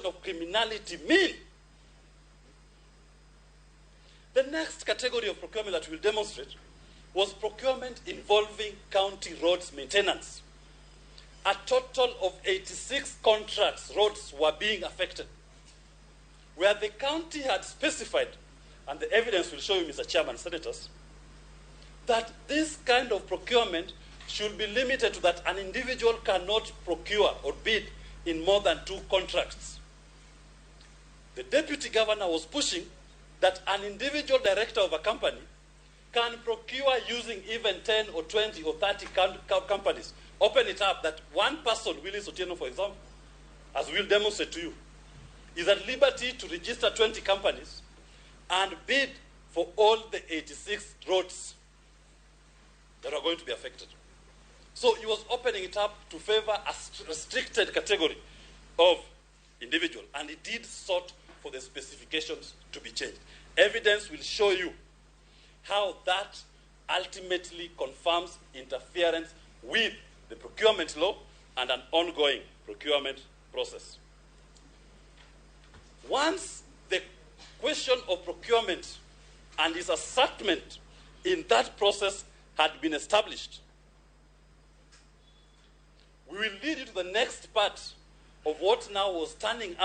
of criminality mean? The next category of procurement that we'll demonstrate was procurement involving county roads maintenance. A total of 86 contracts, roads were being affected, where the county had specified, and the evidence will show you, Mr. Chairman, senators, that this kind of procurement should be limited to that an individual cannot procure or bid in more than 2 contracts. The deputy governor was pushing that an individual director of a company can procure using even 10 or 20 or 30 companies. Open it up that one person, Willis Otieno, for example, as we'll demonstrate to you, is at liberty to register 20 companies and bid for all the 86 roads that are going to be affected. So he was opening it up to favor a restricted category of individual, and he did sought for the specifications to be changed. Evidence will show you how that ultimately confirms interference with the procurement law and an ongoing procurement process. Once the question of procurement and its assertment in that process had been established, we will lead you to the next part of what now was turning out